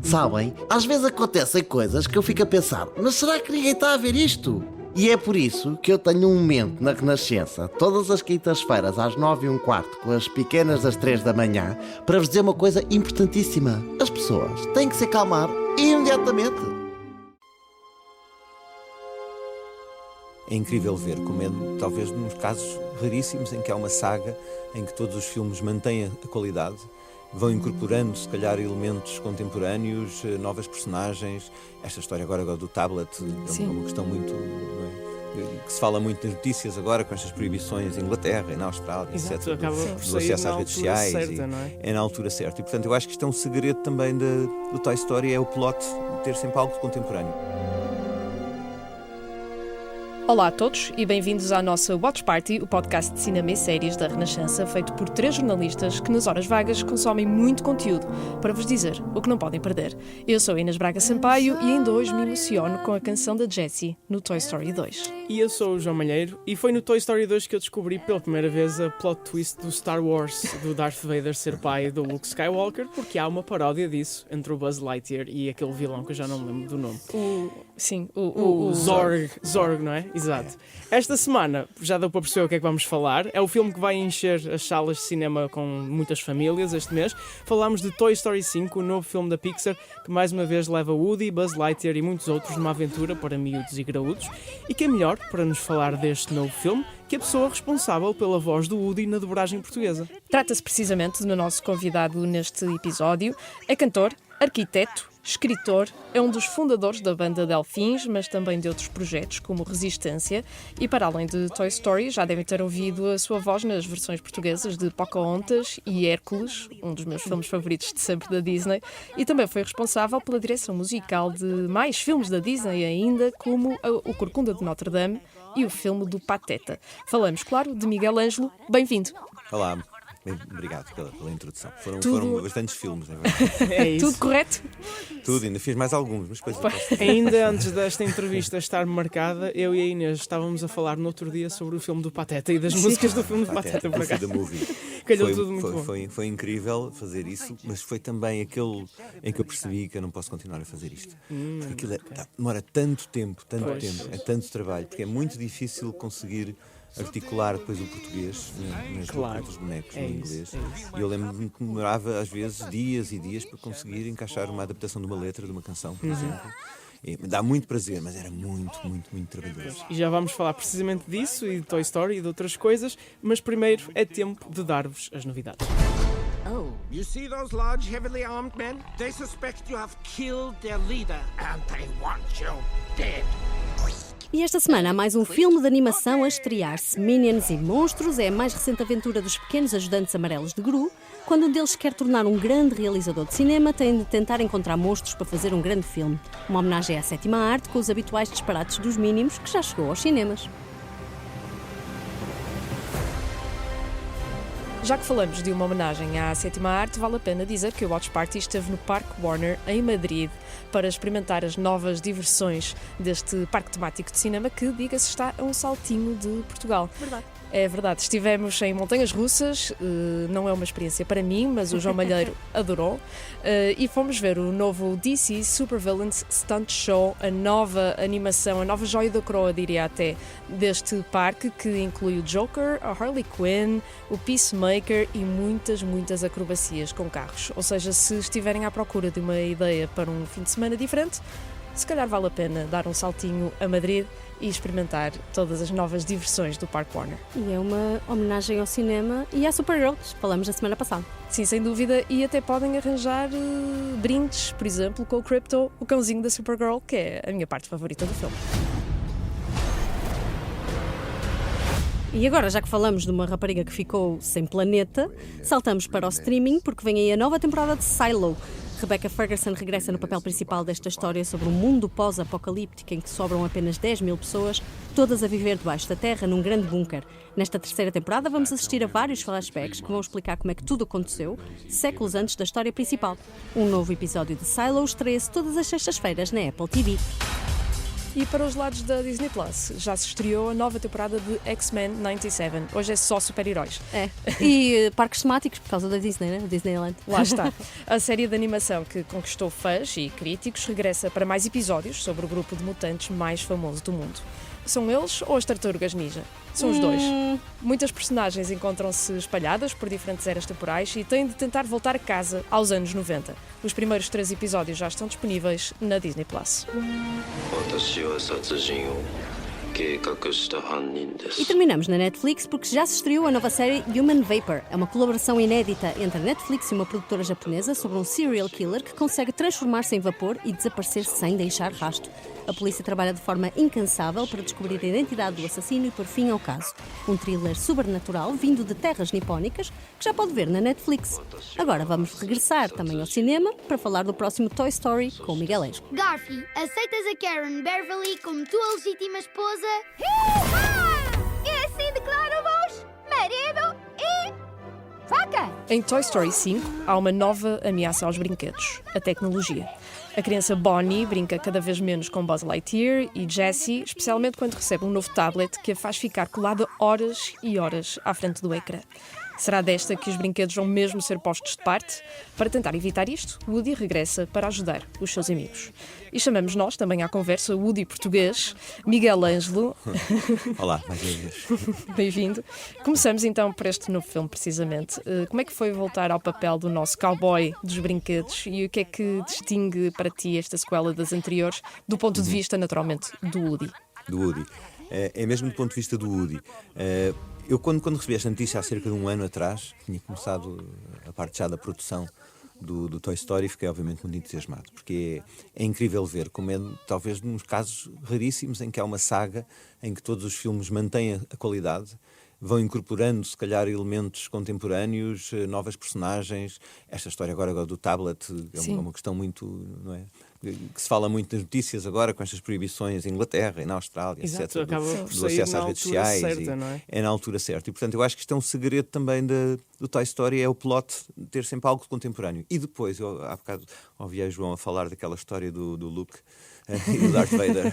Sabem, às vezes acontecem coisas que eu fico a pensar, mas será que ninguém está a ver isto? E é por isso que eu tenho um momento na Renascença, todas as quintas-feiras às 9h15, com as pequenas das 3 da manhã, para vos dizer uma coisa importantíssima. As pessoas têm que se acalmar imediatamente. É incrível ver como é, talvez, nos casos raríssimos em que há uma saga em que todos os filmes mantêm a qualidade, vão incorporando, se calhar, elementos contemporâneos, novas personagens. Esta história agora do tablet é uma questão muito... que se fala muito nas notícias agora, com estas proibições em Inglaterra e na Austrália, Exato, etc. acaba por Do acesso às redes sociais. Certa, não é? É na altura certa. E, portanto, eu acho que isto é um segredo também do Toy Story, é o plot de ter sempre algo contemporâneo. Olá a todos e bem-vindos à nossa Watch Party, o podcast de cinema e séries da Renascença, feito por 3 jornalistas que nas horas vagas consomem muito conteúdo para vos dizer o que não podem perder. Eu sou Inês Braga Sampaio e ainda hoje me emociono com a canção da Jessie no Toy Story 2. E eu sou o João Malheiro e foi no Toy Story 2 que eu descobri pela primeira vez a plot twist do Star Wars, do Darth Vader ser pai do Luke Skywalker, porque há uma paródia disso entre o Buzz Lightyear e aquele vilão que eu já não me lembro do nome. O Zorg, não é? Exato. Esta semana já deu para perceber o que é que vamos falar. É o filme que vai encher as salas de cinema com muitas famílias este mês. Falámos de Toy Story 5, o novo filme da Pixar, que mais uma vez leva Woody, Buzz Lightyear e muitos outros numa aventura para miúdos e graúdos. E que é melhor para nos falar deste novo filme que a pessoa responsável pela voz do Woody na dobragem portuguesa. Trata-se precisamente do nosso convidado neste episódio. É cantor, arquiteto, escritor, é um dos fundadores da banda Delfins, mas também de outros projetos como Resistência, e para além de Toy Story já devem ter ouvido a sua voz nas versões portuguesas de Pocahontas e Hércules, um dos meus filmes favoritos de sempre da Disney, e também foi responsável pela direção musical de mais filmes da Disney ainda, como O Corcunda de Notre Dame e o filme do Pateta. Falamos, claro, de Miguel Ângelo. Bem-vindo. Olá. Obrigado pela introdução. Foram bastantes filmes, não é verdade? É isso. Tudo correto? Tudo, ainda fiz mais alguns, mas depois eu posso dizer. Ainda antes desta entrevista estar marcada, eu e a Inês estávamos a falar no outro dia sobre o filme do Pateta e das músicas do filme do Pateta, por acaso. Calhou tudo muito bom. Foi incrível fazer isso, mas foi também aquele em que eu percebi que eu não posso continuar a fazer isto. Porque aquilo demora tanto tempo, é tanto trabalho, porque é muito difícil conseguir articular depois o português nos bonecos no inglês. E eu lembro-me que demorava às vezes dias e dias para conseguir encaixar uma adaptação de uma letra de uma canção, por exemplo. E dá muito prazer, mas era muito trabalhoso. E já vamos falar precisamente disso e de Toy Story e de outras coisas, mas primeiro é tempo de dar-vos as novidades. Oh, you see those large, heavily armed men? They suspect you have killed their leader, and they want you dead. E esta semana há mais um filme de animação a estrear-se. Minions e Monstros é a mais recente aventura dos pequenos ajudantes amarelos de Gru. Quando um deles quer tornar um grande realizador de cinema, tem de tentar encontrar monstros para fazer um grande filme. Uma homenagem à sétima arte com os habituais disparates dos mínimos, que já chegou aos cinemas. Já que falamos de uma homenagem à sétima arte, vale a pena dizer que o Watch Party esteve no Parque Warner, em Madrid, para experimentar as novas diversões deste parque temático de cinema que, diga-se, está a um saltinho de Portugal. Verdade. É verdade, estivemos em montanhas russas, não é uma experiência para mim, mas o João Malheiro adorou, e fomos ver o novo DC Supervillains Stunt Show, a nova animação, a nova joia da coroa, diria até, deste parque, que inclui o Joker, a Harley Quinn, o Peacemaker e muitas acrobacias com carros. Ou seja, se estiverem à procura de uma ideia para um fim de semana diferente, se calhar vale a pena dar um saltinho a Madrid e experimentar todas as novas diversões do Parque Warner. E é uma homenagem ao cinema e à Supergirl, que falamos na semana passada. Sim, sem dúvida, e até podem arranjar brindes, por exemplo, com o Crypto, o cãozinho da Supergirl, que é a minha parte favorita do filme. E agora, já que falamos de uma rapariga que ficou sem planeta, saltamos para o streaming, porque vem aí a nova temporada de Silo. Rebecca Ferguson regressa no papel principal desta história sobre um mundo pós-apocalíptico em que sobram apenas 10.000 pessoas, todas a viver debaixo da terra num grande bunker. Nesta terceira temporada vamos assistir a vários flashbacks que vão explicar como é que tudo aconteceu, séculos antes da história principal. Um novo episódio de Silo estreia-se todas as sextas-feiras na Apple TV. E para os lados da Disney Plus, já se estreou a nova temporada de X-Men 97. Hoje é só super-heróis. É. E parques temáticos por causa da Disney, né? Disneyland. Lá está. A série de animação que conquistou fãs e críticos regressa para mais episódios sobre o grupo de mutantes mais famoso do mundo. São eles ou as Tartarugas Ninja? São os dois. Muitas personagens encontram-se espalhadas por diferentes eras temporais e têm de tentar voltar a casa aos anos 90. Os primeiros 3 episódios já estão disponíveis na Disney Plus. E terminamos na Netflix porque já se estreou a nova série Human Vapor. É uma colaboração inédita entre a Netflix e uma produtora japonesa sobre um serial killer que consegue transformar-se em vapor e desaparecer sem deixar rastro. A polícia trabalha de forma incansável para descobrir a identidade do assassino e pôr fim ao caso. Um thriller sobrenatural vindo de terras nipónicas que já pode ver na Netflix. Agora vamos regressar também ao cinema para falar do próximo Toy Story com o Miguel Ângelo. Garfi, aceitas a Karen Beverly como tua legítima esposa? E assim declaro-vos marido e faca! Em Toy Story 5, há uma nova ameaça aos brinquedos, a tecnologia. A criança Bonnie brinca cada vez menos com Buzz Lightyear e Jessie, especialmente quando recebe um novo tablet que a faz ficar colada horas e horas à frente do ecrã. Será desta que os brinquedos vão mesmo ser postos de parte? Para tentar evitar isto, Woody regressa para ajudar os seus amigos. E chamamos nós também à conversa o Woody português, Miguel Ângelo. Olá, mais uma vez. Bem-vindo. Começamos então por este novo filme, precisamente. Como é que foi voltar ao papel do nosso cowboy dos brinquedos e o que é que distingue para ti esta sequela das anteriores, do ponto de vista, naturalmente, do Woody? Do Woody. É mesmo do ponto de vista do Woody. Eu, quando recebi esta notícia há cerca de um ano atrás, tinha começado a parte já da produção do Toy Story, fiquei obviamente muito entusiasmado, porque é incrível ver como é talvez nos casos raríssimos em que há uma saga em que todos os filmes mantêm a qualidade, vão incorporando se calhar elementos contemporâneos, novas personagens. Esta história agora do tablet é uma questão muito, não é? Que se fala muito nas notícias agora com estas proibições em Inglaterra e na Austrália, Exato, etc. acaba por Do sair acesso na às redes altura sociais. certa, não é? É na altura certa. E portanto eu acho que isto é um segredo também do Toy Story, é o plot de ter sempre algo contemporâneo. E depois, eu há bocado ouvi a João a falar daquela história do Luke e do Darth Vader.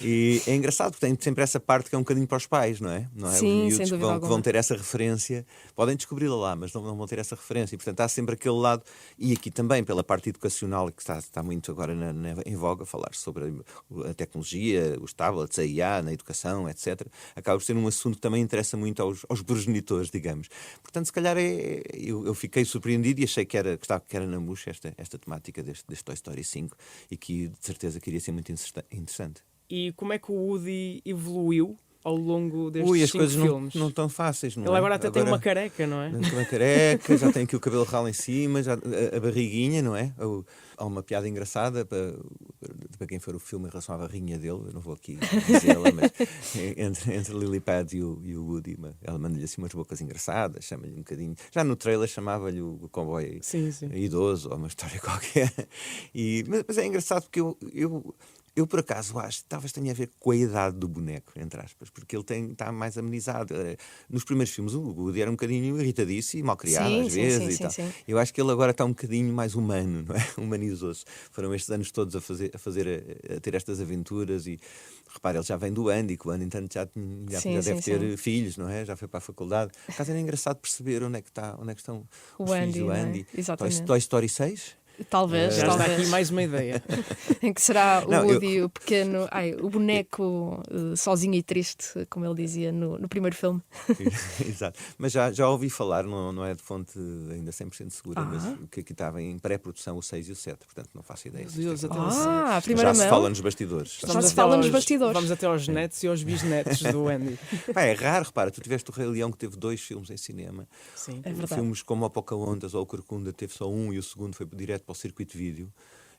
E é engraçado, porque tem sempre essa parte que é um bocadinho para os pais, não é? Não é? Sim, os sem miúdos dúvida que vão ter essa referência, podem descobri-la lá, mas não vão ter essa referência. E portanto há sempre aquele lado, e aqui também pela parte educacional, que está muito agora em voga, falar sobre a tecnologia, os tablets, a IA, na educação, etc. Acaba por ser um assunto que também interessa muito aos progenitores, digamos. Portanto, se calhar eu fiquei surpreendido e achei que era na mousse esta temática deste Toy Story 5 e que de certeza que iria ser muito interessante. E como é que o Woody evoluiu ao longo destes 5 as coisas filmes? não estão fáceis, não é? Ele agora até tem uma careca, não é? Tem uma careca, já tem aqui o cabelo ralo em cima, já, a barriguinha, não é? Há uma piada engraçada para quem for o filme em relação à barriguinha dele, eu não vou aqui dizê-la, mas entre Lily Pad e o Woody, ela manda-lhe assim umas bocas engraçadas, chama-lhe um bocadinho. Já no trailer chamava-lhe o cowboy idoso, ou uma história qualquer. Mas é engraçado porque eu por acaso acho que talvez tenha a ver com a idade do boneco, entre aspas, porque ele está mais amenizado. Nos primeiros filmes o Woody era um bocadinho irritadíssimo e mal-criado às vezes. Sim. Eu acho que ele agora está um bocadinho mais humano, não é? Humanizou-se. Foram estes anos todos a ter estas aventuras e repare, ele já vem do Andy, que o Andy então já deve ter filhos, não é? Já foi para a faculdade. Por acaso era engraçado perceber onde é que estão os filhos do Andy. Exatamente. Toy Story 6? Talvez. Já está aqui mais uma ideia. Em que será o Woody, o pequeno, o boneco sozinho e triste, como ele dizia no primeiro filme. Exato. Mas já ouvi falar, não é de fonte ainda 100% segura, mas que aqui estava em pré-produção o 6 e o 7, portanto não faço ideia. Deus, a primeira já se fala nos bastidores. Já se fala nos bastidores. Vamos até aos netos e aos bisnetos do Andy. É raro, repara, tu tiveste o Rei Leão que teve 2 filmes em cinema. Sim. É verdade. Filmes como o Pocahontas ou o Corcunda teve só um e o segundo foi direto para o circuito vídeo.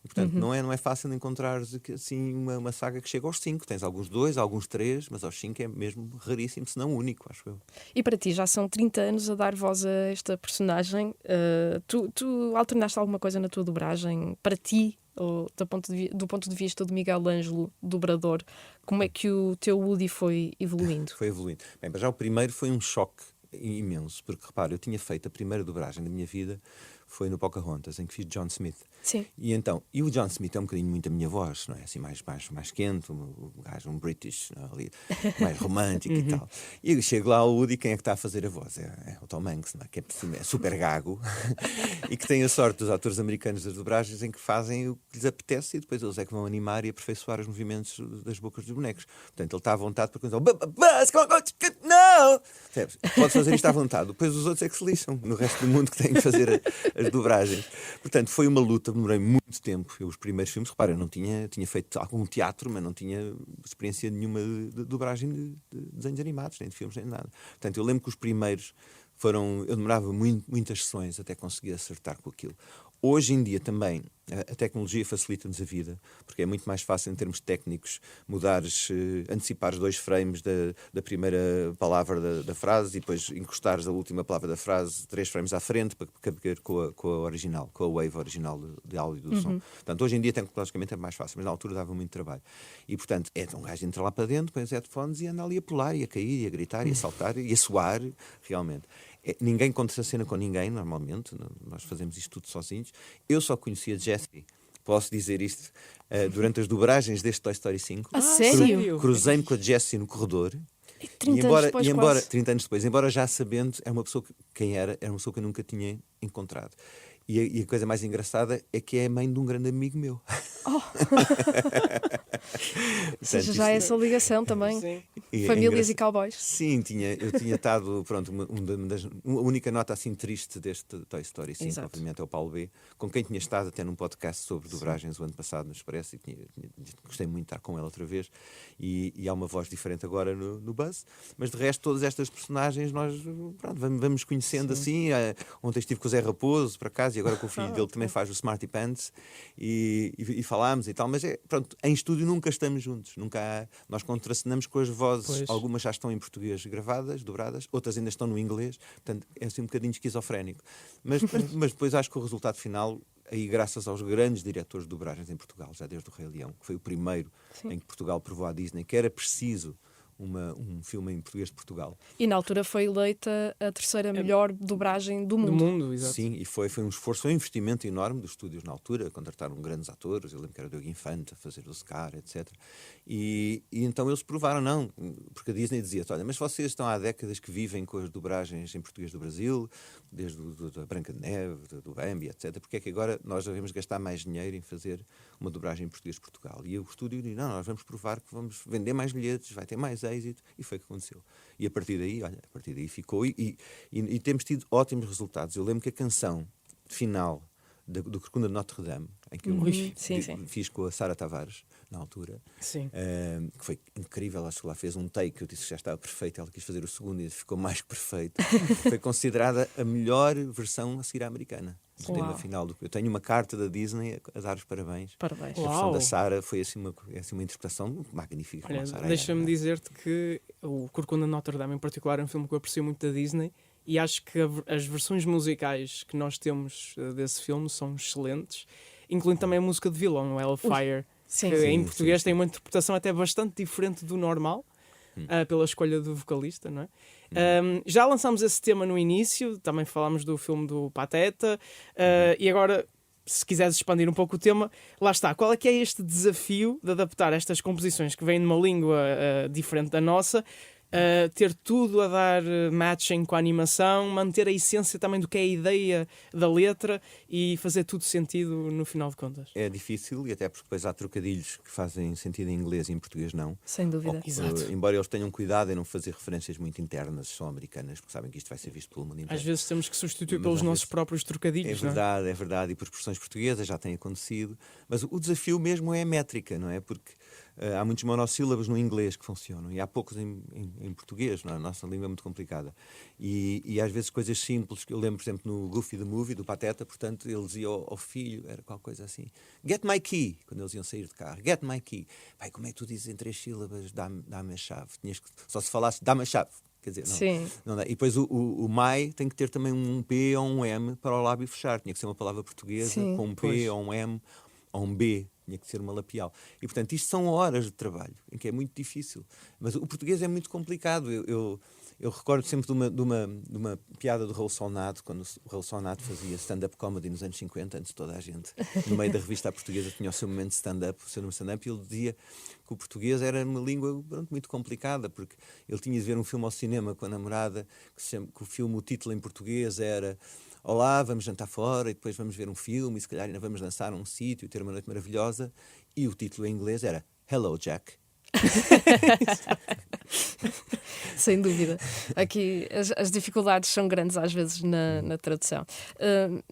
E, portanto, não é fácil encontrar assim, uma saga que chega aos 5. Tens alguns 2, alguns 3, mas aos 5 é mesmo raríssimo, se não único, acho eu. E para ti, já são 30 anos a dar voz a esta personagem. Tu alternaste alguma coisa na tua dobragem? Para ti, ou do ponto de vista do Miguel Ângelo, dobrador, como é que o teu Woody foi evoluindo? Foi evoluindo. Bem, mas já o primeiro foi um choque imenso, porque repara, eu tinha feito a primeira dobragem da minha vida, foi no Pocahontas, em que fiz John Smith. Sim. E o John Smith é um bocadinho muito a minha voz, não é? Assim, mais quente, um gajo, um British, não é? Ali, mais romântico e tal. E eu chego lá ao Woody, quem é que está a fazer a voz? É o Tom Hanks, não é? Que é super gago e que tem a sorte dos atores americanos das dobragens em que fazem o que lhes apetece e depois eles é que vão animar e aperfeiçoar os movimentos das bocas dos bonecos. Portanto, ele está à vontade para começar. Não! Pode fazer isto à vontade. Depois os outros é que se lixam no resto do mundo que têm que fazer as dobragens. Portanto, foi uma luta, demorei muito tempo. Os primeiros filmes, repara, eu tinha feito algum teatro, mas não tinha experiência nenhuma de dobragem de desenhos animados, nem de filmes, nem de nada. Portanto, eu lembro que os primeiros eu demorava muitas sessões até conseguir acertar com aquilo. Hoje em dia também a tecnologia facilita-nos a vida, porque é muito mais fácil em termos técnicos antecipares 2 frames da primeira palavra da frase e depois encostares a última palavra da frase 3 frames à frente para caber com a original, com a wave original de áudio do som. Portanto, hoje em dia tecnologicamente é mais fácil, mas na altura dava muito trabalho. E, portanto, um gajo entra lá para dentro, põe os headphones e anda ali a pular e a cair e a gritar e a saltar e a suar, realmente. Ninguém conta a cena com ninguém, normalmente. Nós fazemos isto tudo sozinhos. Eu só conhecia Jessie, posso dizer isto, durante as dobragens deste Toy Story 5. A sério? Cruzei-me com a Jessie no corredor. 30 anos depois, quase. 30 anos depois, embora já sabendo, era uma pessoa era uma pessoa que eu nunca tinha encontrado. E a coisa mais engraçada é que é a mãe de um grande amigo meu. Ou seja, já é essa ligação também. Sim. Famílias e cowboys. Sim, eu tinha estado, pronto, uma única nota assim triste deste Toy Story 5, Exato. obviamente é o Paulo B, com quem tinha estado até num podcast sobre dobragens o ano passado no Expresso e gostei muito de estar com ele outra vez e há uma voz diferente agora no Buzz, mas de resto todas estas personagens nós vamos conhecendo assim. Ontem estive com o Zé Raposo para casa e agora com o filho dele que também faz o Smarty Pants e falámos e tal, mas pronto, em estúdio nunca estamos juntos, nós contracenamos com as vozes. Pois. Algumas já estão em português gravadas, dobradas, outras ainda estão no inglês, portanto é assim um bocadinho esquizofrénico. Mas depois acho que o resultado final, aí graças aos grandes diretores de dobragens em Portugal, já desde o Rei Leão, que foi o primeiro em que Portugal provou à Disney que era preciso um filme em português de Portugal. E na altura foi eleita a 3ª melhor dobragem do mundo. Do mundo, exato. Sim, e foi um esforço, foi um investimento enorme dos estúdios na altura, contrataram grandes atores, eu lembro que era o Diogo Infante a fazer o Scar, etc. E então eles provaram, não, porque a Disney dizia, olha, mas vocês estão há décadas que vivem com as dobragens em português do Brasil, desde a Branca de Neve, do Bambi, etc. Porque é que agora nós devemos gastar mais dinheiro em fazer uma dobragem em português de Portugal? E o estúdio diz, não, nós vamos provar que vamos vender mais bilhetes, vai ter mais êxito, e foi o que aconteceu. E a partir daí ficou, e temos tido ótimos resultados. Eu lembro que a canção final do Corcunda de Notre Dame, em que eu fiz com a Sara Tavares, na altura, Sim. que foi incrível, acho que lá fez um take, eu disse que já estava perfeito, ela quis fazer o segundo e ficou mais que perfeito. Foi considerada a melhor versão a seguir à americana. No final eu tenho uma carta da Disney a dar os parabéns. Parabéns. A versão da Sara foi assim uma interpretação magnífica. Olha, deixa-me dizer-te que o Corcunda de Notre Dame, em particular, é um filme que eu aprecio muito da Disney e acho que as versões musicais que nós temos desse filme são excelentes, incluindo também a música de vilão, o Hellfire, Sim, que sim. em português tem uma interpretação até bastante diferente do normal, pela escolha do vocalista, não é? Já lançámos esse tema no início, também falámos do filme do Pateta, e agora, se quiseres expandir um pouco o tema, lá está. Qual é que é este desafio de adaptar estas composições que vêm numa língua diferente da nossa, ter tudo a dar matching com a animação, manter a essência também do que é a ideia da letra e fazer tudo sentido no final de contas? É difícil, e até porque depois há trocadilhos que fazem sentido em inglês e em português não. Sem dúvida. Embora eles tenham cuidado em não fazer referências muito internas, só americanas, porque sabem que isto vai ser visto pelo mundo inteiro. Às vezes temos que substituir Mas pelos às nossos vezes próprios trocadilhos, não é? É verdade, e por expressões portuguesas já tem acontecido. Mas o desafio mesmo é a métrica, não é? Porque há muitos monossílabos no inglês que funcionam e há poucos em português, não é? A nossa língua é muito complicada. E às vezes coisas simples, que eu lembro, por exemplo, no Goofy the Movie, do Pateta, portanto, ele dizia ao filho, era qualquer coisa assim, get my key, quando eles iam sair de carro, get my key. Pai, como é que tu dizes em 3 sílabas, dá-me a chave? Só se falasse, dá-me a chave. Quer dizer, não dá. E depois o my tem que ter também um P ou um M para o lábio fechar. Tinha que ser uma palavra portuguesa com um P ou um M ou um B. Tinha que ser uma lapial. E, portanto, isto são horas de trabalho, em que é muito difícil. Mas o português é muito complicado. Eu recordo sempre de uma piada do Raul Solnado, quando o Raul Solnado fazia stand-up comedy nos anos 50, antes de toda a gente. No meio da revista Portuguesa tinha o seu momento de stand-up, o seu nome de stand-up, e ele dizia que o português era uma língua muito complicada, porque ele tinha de ver um filme ao cinema com a namorada, que o título em português era Olá, vamos jantar fora, e depois vamos ver um filme, e se calhar ainda vamos dançar num sítio e ter uma noite maravilhosa, e o título em inglês era Hello, Jack. Sem dúvida. Aqui as dificuldades são grandes às vezes na tradução.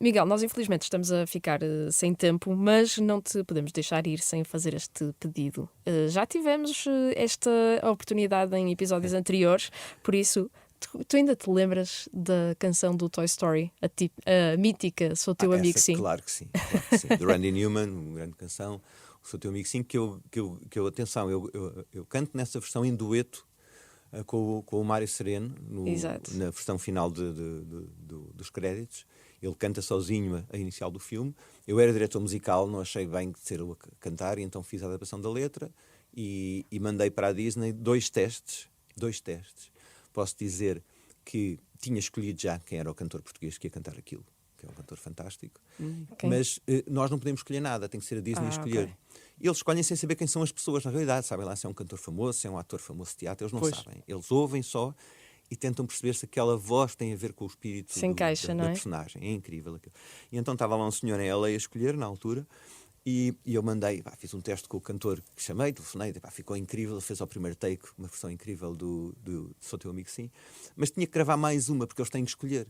Miguel, nós infelizmente estamos a ficar sem tempo, mas não te podemos deixar ir sem fazer este pedido. Já tivemos esta oportunidade em episódios anteriores, por isso, tu ainda te lembras da canção do Toy Story, a mítica Sou Teu Amigo Sim? Claro que sim. De Randy Newman, uma grande canção. Sou Teu Amigo Sim, atenção, eu canto nessa versão em dueto com o Mário Sereno, na versão final dos créditos. Ele canta sozinho a inicial do filme. Eu era diretor musical, não achei bem de ser eu a cantar, e então fiz a adaptação da letra e mandei para a Disney dois testes. Posso dizer que tinha escolhido já quem era o cantor português que ia cantar aquilo, que é um cantor fantástico. Okay. Mas nós não podemos escolher nada, tem que ser a Disney a escolher. Okay. E eles escolhem sem saber quem são as pessoas na realidade. Sabem lá se é um cantor famoso, se é um ator famoso de teatro, eles não sabem. Eles ouvem só e tentam perceber se aquela voz tem a ver com o espírito da personagem. É incrível aquilo. E então estava lá um senhor em LA a escolher, na altura, e eu mandei, fiz um teste com o cantor que chamei, telefonei, ficou incrível, fez ao primeiro take uma versão incrível do Sou Teu Amigo Sim, mas tinha que gravar mais uma, porque eles têm que escolher.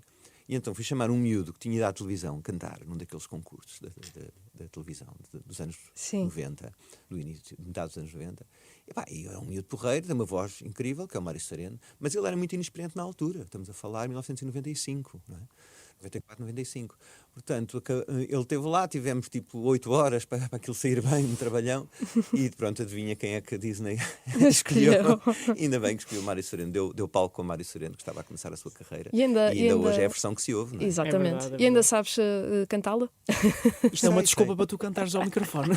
E então fui chamar um miúdo que tinha ido à televisão cantar num daqueles concursos da televisão dos anos 90, do início, metade dos anos 90. E é um miúdo porreiro, tem uma voz incrível, que é o Mário Sereno, mas ele era muito inexperiente na altura. Estamos a falar em 1995, não é? 94, 95. Portanto, ele esteve lá, tivemos tipo 8 horas para aquilo sair bem, um trabalhão, e pronto, adivinha quem é que a Disney escolheu. Ainda bem que escolheu o Mário Sereno, deu palco ao Mário Sereno, que estava a começar a sua carreira. E ainda hoje é a versão que se ouve, não é? Exatamente. É verdade. E ainda sabes cantá-la? Isto é uma desculpa para tu cantares ao microfone.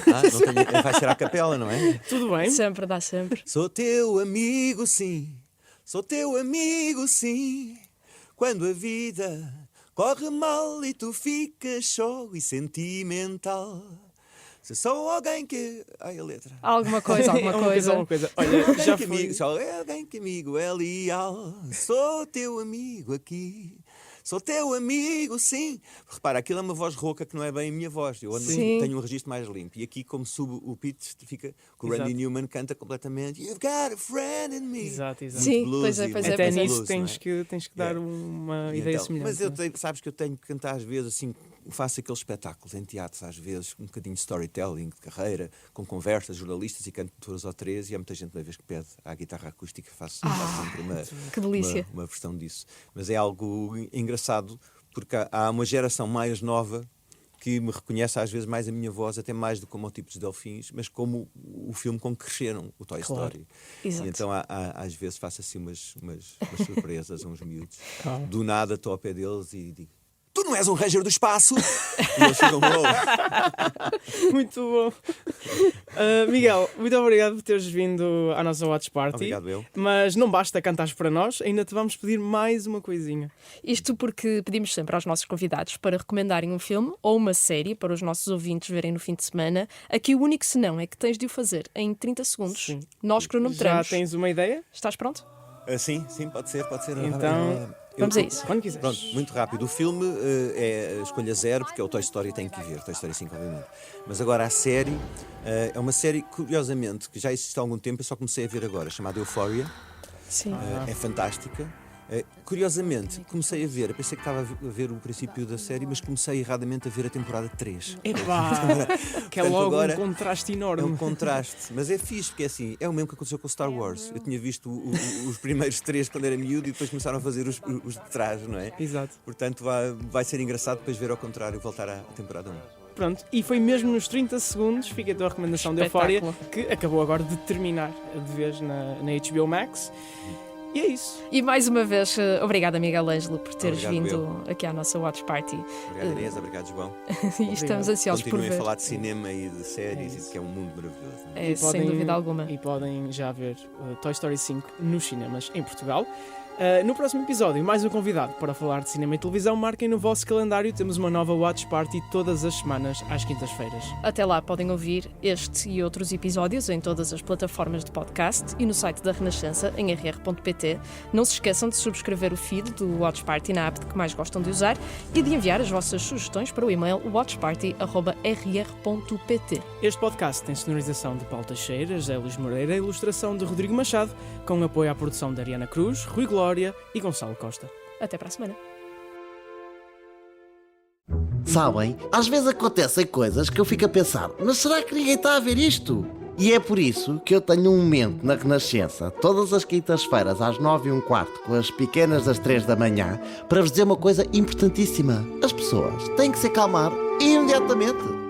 Vai ser à capela, não é? Tudo bem. Sempre, dá sempre. Sou teu amigo, sim. Sou teu amigo, sim. Quando a vida corre mal e tu ficas só e sentimental. Se sou alguém que... Ai, a letra. Alguma coisa. Olha, já foi. Só alguém que amigo é leal. Sou teu amigo aqui. Sou teu amigo, sim. Repara, aquilo é uma voz rouca que não é bem a minha voz. Eu tenho um registro mais limpo. E aqui, como subo o pitch, fica que o Randy Newman canta completamente You've got a friend in me. Exato. Sim, pois é. Até nisso tens que dar uma ideia semelhante. Mas sabes que eu tenho que cantar às vezes assim, faço aqueles espetáculos em teatros às vezes, um bocadinho de storytelling, de carreira, com conversas, jornalistas, e canto 2 ou 3, e há muita gente uma vez que pede à guitarra acústica, faço sempre uma versão disso. Mas é algo engraçado, porque há uma geração mais nova que me reconhece às vezes mais a minha voz, até mais do que como o tipo dos Delfins, mas como o filme com que cresceram, o Toy Story. Exato. E então às vezes faço assim umas surpresas a uns miúdos. Do nada estou ao pé deles e digo: tu não és um ranger do espaço? E eles ficam Muito bom. Miguel, muito obrigado por teres vindo à nossa Watch Party. Obrigado, eu. Mas não basta cantares para nós, ainda te vamos pedir mais uma coisinha. Isto porque pedimos sempre aos nossos convidados para recomendarem um filme ou uma série para os nossos ouvintes verem no fim de semana. Aqui o único senão é que tens de o fazer em 30 segundos. Sim. Nós cronometramos. Já tens uma ideia? Estás pronto? Sim, pode ser. Então, vamos a isso. Quando quiseres. Pronto, muito rápido. O filme é a escolha 0, porque é o Toy Story, tem que ver. Toy Story 5, obviamente. Mas agora a série é uma série, curiosamente, que já existe há algum tempo, eu só comecei a ver agora, chamada Euphoria. Sim. É fantástica. Curiosamente, comecei a ver, eu pensei que estava a ver o princípio da série, mas comecei erradamente a ver a temporada 3. Epá! Que é logo um contraste enorme. É um contraste, mas é fixe, porque é assim, é o mesmo que aconteceu com Star Wars. Eu tinha visto os primeiros 3 quando era miúdo e depois começaram a fazer os de trás, não é? Exato. Portanto, vai ser engraçado depois ver ao contrário, voltar à temporada 1. Pronto, e foi mesmo nos 30 segundos, fica a tua recomendação de Euphoria, que acabou agora de terminar de vez na HBO Max. E é isso. E mais uma vez, obrigada, Miguel Ângelo, por teres vindo aqui à nossa Watch Party. Obrigado, Inês. Obrigado, João. E estamos ansiosos por ver. Continuem a falar de cinema e de séries, e que é um mundo maravilhoso. Sem dúvida alguma. E podem já ver Toy Story 5 nos cinemas em Portugal. No próximo episódio, mais um convidado para falar de cinema e televisão. Marquem no vosso calendário, temos uma nova Watch Party todas as semanas, às quintas-feiras. Até lá podem ouvir este e outros episódios em todas as plataformas de podcast e no site da Renascença, em rr.pt. Não se esqueçam de subscrever o feed do Watch Party na app que mais gostam de usar e de enviar as vossas sugestões para o e-mail watchparty@rr.pt. Este podcast tem sonorização de Paulo Teixeira, José Luís Moreira, ilustração de Rodrigo Machado, com apoio à produção de Ariana Cruz, Rui Glória e Gonçalo Costa. Até para a semana. Sabem, às vezes acontecem coisas que eu fico a pensar, mas será que ninguém está a ver isto? E é por isso que eu tenho um momento na Renascença, todas as quintas-feiras às 9h15, com as pequenas das 3 da manhã, para vos dizer uma coisa importantíssima. As pessoas têm que se acalmar imediatamente.